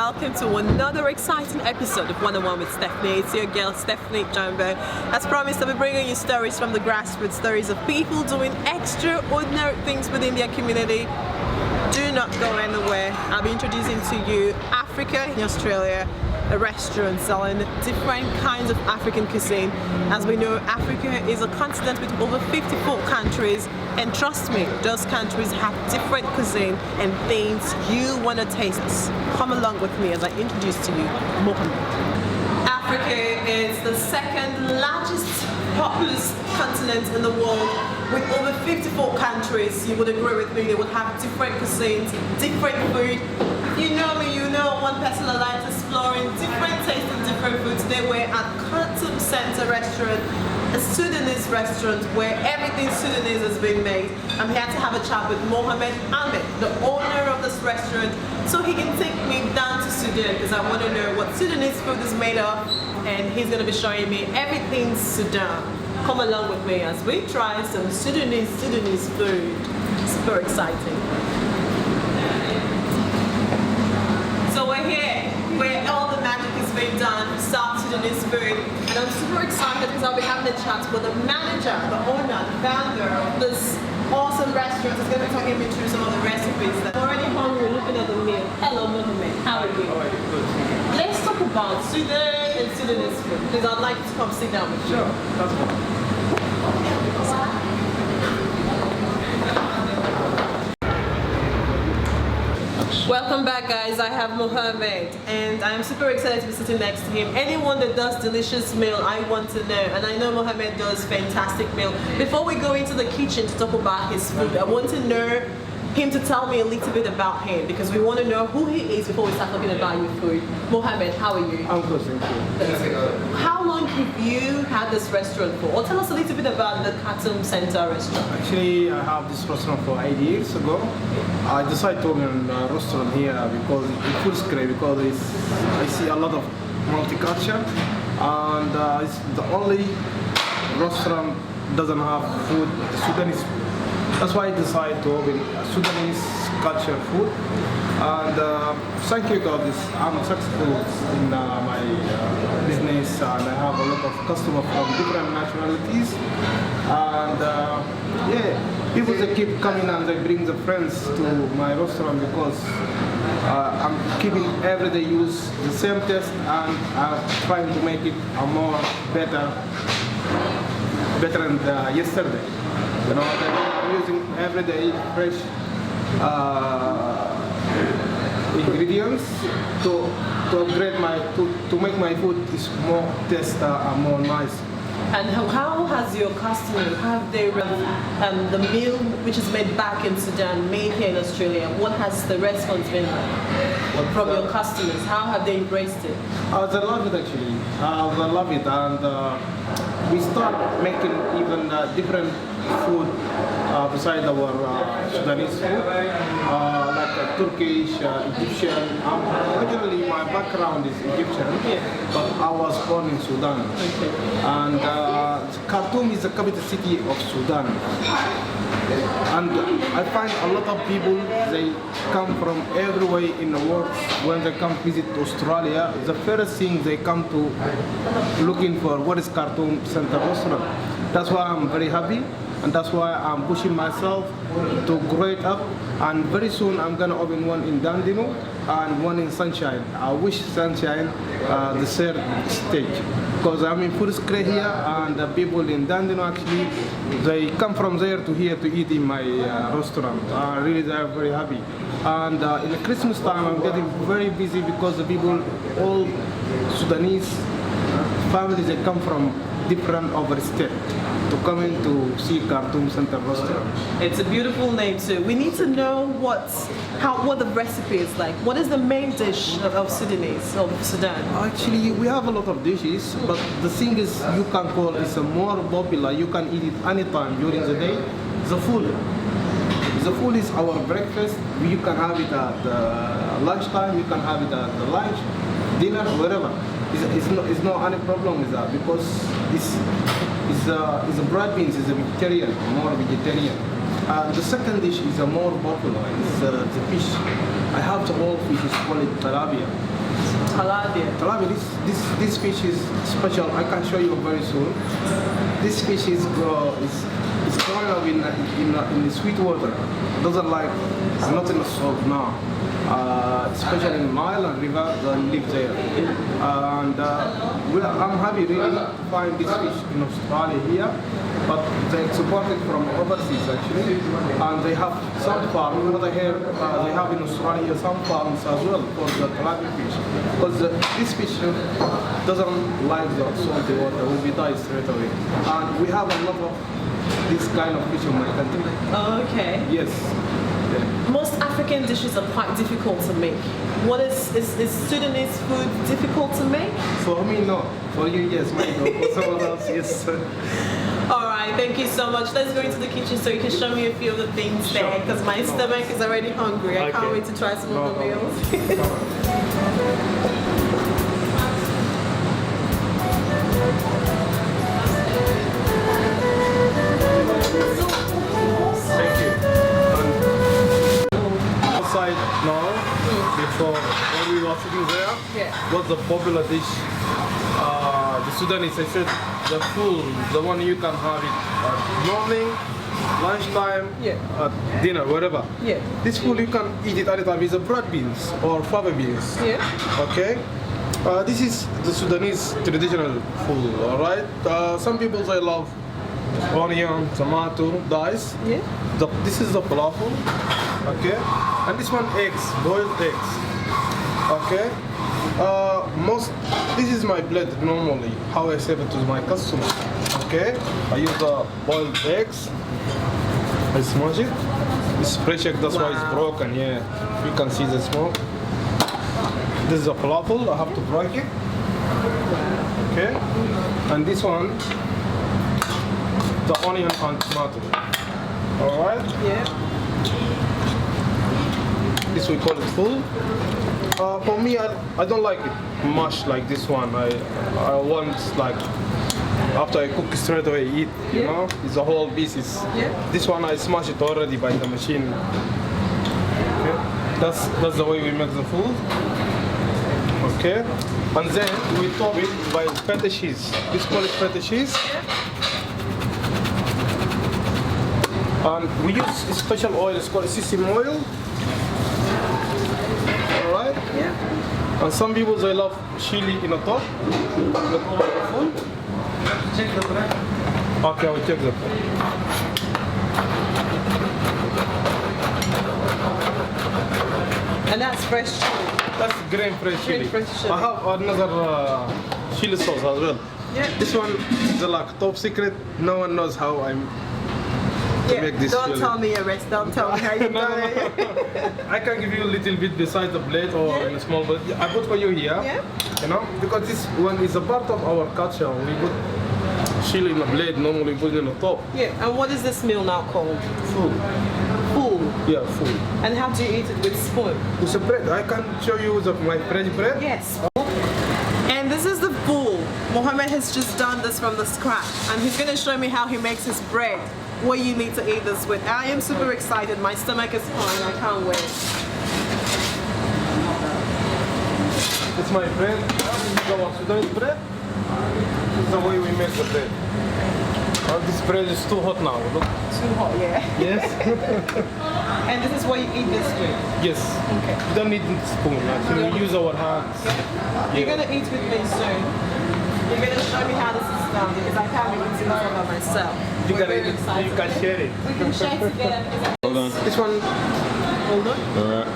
welcome to another exciting episode of One-on-One with Stephanie. It's your girl Stephanie Jumbo. As promised, I'll be bringing you stories from the grassroots, stories of people doing extraordinary things within their community. Do not go anywhere. I'll be introducing to you Africa in Australia, a restaurant selling different kinds of African cuisine. As we know, Africa is a continent with over 54 countries, and trust me, those countries have different cuisine and things you want to taste. Come along with me as I introduce to you Mohammed. Africa is the second largest populous continent in the world with over 54 countries. You would agree with me, they would have different cuisines, different food. You know me, you know one person that likes exploring different tastes and different foods. Today we're at Khartoun Restaurant, a Sudanese restaurant where everything Sudanese has been made. I'm here to have a chat with Mohammed, the owner of this restaurant, so he can take me down to Sudan because I want to know what Sudanese food is made of, and he's going to be showing me everything Sudan. Come along with me as we try some Sudanese food. Super exciting. So we're here where all the magic is being done, South Sudanese food, and I'm super excited because I'll be having a chat with the manager, the owner, the founder of this awesome restaurant. He's going to be talking me through some of the recipes. I'm already hungry looking at the meal. Hello Mohammed, how are you? Good. Let's talk about Sudan and Sudanese food, because I'd like to come sit down with you. Sure, that's fine. Welcome back, guys. I have Mohammed and I'm super excited to be sitting next to him. Anyone that does delicious meal, I want to know, and I know Mohammed does fantastic meal. Before we go into the kitchen to talk about his food, I want to know him to tell me a little bit about him, because we want to know who he is before we start talking about your food. Mohammed, how are you? I'm good, thank you. How long have you had this restaurant for? Or tell us a little bit about the Khartoun Restaurant. Actually, I have this restaurant for 8 years ago. I decided to open a restaurant here because it's footscray, because I see a lot of multicultural, and it's the only restaurant doesn't have food, Sudanese food. That's why I decided to open Sudanese culture food, and thank you God, I'm successful in my business, and I have a lot of customers from different nationalities, and yeah, people they keep coming and they bring the friends to my restaurant because I'm keeping every day use the same taste, and I'm trying to make it a more better than yesterday. You know, I'm using everyday fresh ingredients to upgrade to make my food is more taste and more nice. And how has your customer, have they the meal which is made back in Sudan, made here in Australia, what has the response been like from your customers? How have they embraced it? They love it actually. They love it, and we start making even different food beside our Sudanese food, like Turkish, Egyptian. Originally, my background is Egyptian, but I was born in Sudan. And Khartoum is the capital city of Sudan. And I find a lot of people, they come from everywhere in the world. When they come visit Australia, the first thing they come to looking for what is Khartoun Restaurant. That's why I'm very happy, and that's why I'm pushing myself to grow it up. And very soon I'm gonna open one in Dandenong and one in Sunshine. I wish Sunshine the third stage, because I'm in footscray here, and the people in Dandenong actually they come from there to here to eat in my restaurant. Really, they are very happy. And in the Christmas time, I'm getting very busy because the people, all Sudanese families, they come from different over state to come in to see Khartoun Restaurant. It's a beautiful name too. We need to know what the recipe is like. What is the main dish of Sudan? Actually, we have a lot of dishes, but the thing is, you can call it more popular. You can eat it anytime during the day. The food. The food is our breakfast. You can have it at lunchtime. You can have it at the lunch, dinner, wherever. It's no any problem with that, because it's a bread beans, it's a vegetarian, more vegetarian. The second dish is a more popular, it's the fish. I have the whole fish, it's called tilapia. Tilapia. Tilapia, this fish is special. I can show you very soon. This fish is growing up in the sweet water. Doesn't like not in the salt now. Especially in Nile and river, they live there. And I'm happy really to find this fish in Australia here, but they export it from overseas actually. And they have some farms, what I hear, they have in Australia some farms as well for the tilapia fish. Because this fish doesn't like the salty water, will be die straight away. And we have a lot of this kind of fish in my country. Oh, okay. Yes. Most African dishes are quite difficult to make. Is Sudanese food difficult to make? For me, no. For you, yes. Maybe. For someone else, yes. Alright, thank you so much. Let's go into the kitchen so you can show me a few of the things there, because my stomach is already hungry. I can't wait to try some of the meals. Now, before when we were sitting there, what's the popular dish? The Sudanese, I said the food, the one you can have it at morning, lunchtime, at dinner, whatever. This food you can eat it anytime. It's a bread beans or fava beans. Okay. This is the Sudanese traditional food. All right. Some people they love onion, tomato, dice. This is the falafel. Okay, and this one eggs, boiled eggs. Okay, this is my plate normally. How I serve it to my customers. Okay, I use the boiled eggs. I smash it. It's fresh egg, that's why it's broken. Yeah, you can see the smoke. This is a falafel. I have to break it. Okay, and this one, the onion and tomato. All right. This we call it full. For me, I don't like it much like this one. I want like after I cook straight away eat. You know, it's a whole pieces. This one I smash it already by the machine. Okay, that's the way we make the food. Okay, and then we top it by feta cheese. This call it feta cheese. And we use a special oil. It's called sesame oil. Alright? And some people they love chili in the top. The food. Check the bread. Okay, I will check the bread. And that's fresh chili. That's green fresh chili. Fresh chili. I have another chili sauce as well. This one is like top secret. No one knows how I'm make this don't chili. tell me your rest. Don't tell me how you do it. I can give you a little bit beside the plate or in a small bit. I put for you here. You know, because this one is a part of our culture. We put chili in the blade. Normally we put it in the top. And what is this meal now called? Food. Food. Yeah, food. And how do you eat it with spoon? With a bread. I can show you my fresh bread. Yes. And this is the food. Mohammed has just done this from the scratch, and he's going to show me how he makes his bread. What you need to eat this with. I am super excited. My stomach is fine. I can't wait. It's my bread. This is our Sudanese bread. This is the way we make the bread. This bread is too hot now. Look. Too hot, Yes. And this is what you eat this with? Yes. Okay. You don't need a spoon. Actually, we use our hands. You're going to eat with me soon. You're going to show me how this is done, because I can't be eating this all by myself. You can share it. We can share together. Hold on. This one. Hold on. Alright.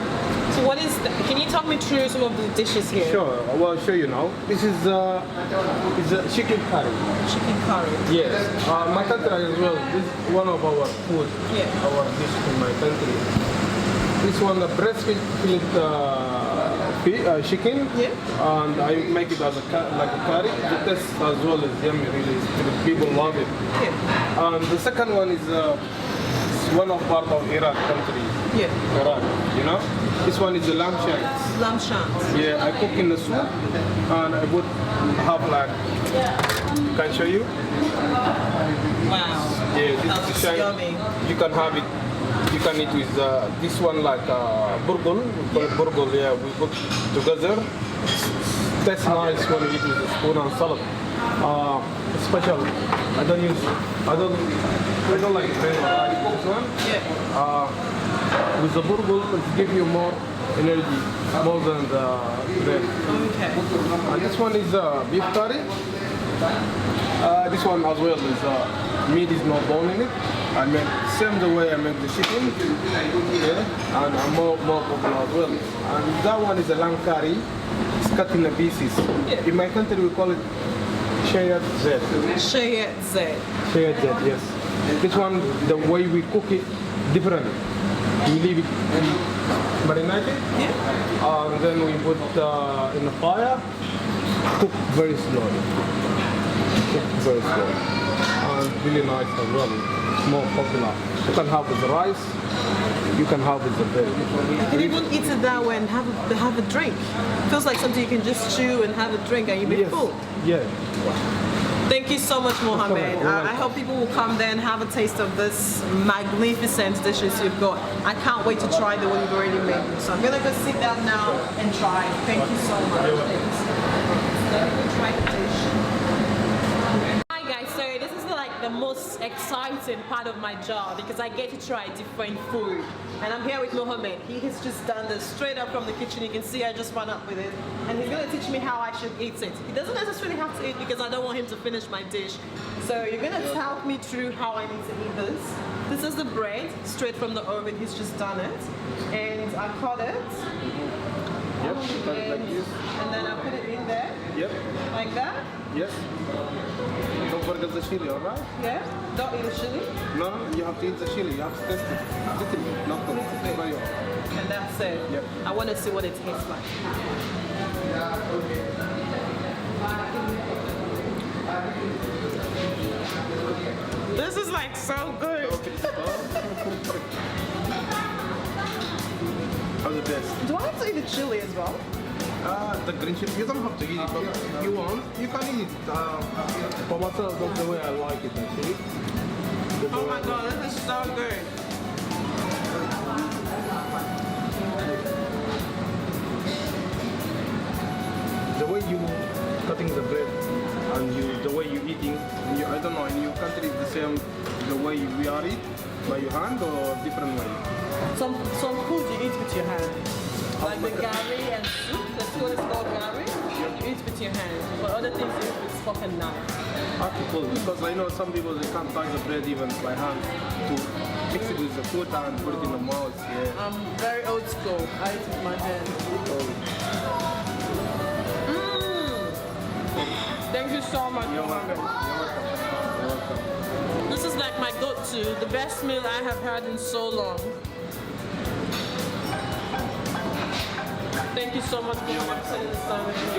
So what is can you talk me through some of the dishes here? Sure, I will show you now. This is it's a chicken curry. Chicken curry. Yes. My country as well. This is one of our food. Our dish in my country. This one, the breast fillet chicken. And I make it as like a curry. The taste as well is yummy. Really, people love it. And the second one is one of part of Iraq country. Iraq, you know. This one is the lamb shanks. Lamb shanks. Yeah, I cook in the soup, and I would have like. Can I show you? Wow. Yeah, this That is looks yummy. You can have it. You can eat with this one like burgul. We call it burgul. Yeah, we cook together. tastes nice when you eat with a spoon and salad. Special. I don't like bread or rice. This one, with the burgle, it gives you more energy, more than the bread. Okay. And this one is beef curry. This one as well is meat is not bone in it. I make same the way I make the chicken, and I'm more popular as well. And that one is a lamb curry. It's cut in pieces. In my country we call it Shayat Z. Shayat Z. Shayat Z, yes. This one, the way we cook it, different. We leave it marinated, and then we put in the fire, cook very slowly. Very slowly. And really nice as well. It's more popular. You can have with the rice, you can have with the bread. You can even eat it that way and have a drink. Feels like something you can just chew and have a drink and you'll be full. Yeah. Thank you so much, Mohammed. I hope people will come there and have a taste of this magnificent dishes you've got. I can't wait to try the one you've already made. So I'm gonna go sit down now and try. Thank you so much. Thanks. Let me go try the dish. Hi guys, so this is like the most exciting part of my job because I get to try different food. And I'm here with Mohammed. He has just done this straight up from the kitchen. You can see I just run up with it. And he's gonna teach me how I should eat it. He doesn't necessarily have to eat because I don't want him to finish my dish. So you're gonna talk me through how I need to eat this. This is the bread, straight from the oven. He's just done it. And I cut it. Yep, like this. And then I put it in there. Yep. Like that. Yes. Don't forget the chili, alright? Yeah. Don't eat the chili. No, you have to eat the chili. You have to taste it. Little bit, not too much. Very well. And that's it. Yep. I want to see what it tastes like. This is like so good. How's the best? Do I have to eat the chili as well? The green chili, you don't have to eat it, but if you want, you can eat it. For myself, that's the way I like it, actually. Oh my god, this is so good. The way you cutting the bread and the way you eating, I don't know, in your country it's the same, the way we are eat, by your hand or different way? Some food you eat with your hand. Like the gari and soup, the food is called gari, you eat with your hand. But other things you eat with fork and knife. Cool, because I know some people they can't touch the bread even by hand to mix it with the food and put it in the mouth. Yeah. I'm very old school. I eat with my hand. Thank you so much, Mohammed. You're welcome. This is like my go-to, the best meal I have had in so long. Thank you so much for spending this time with me.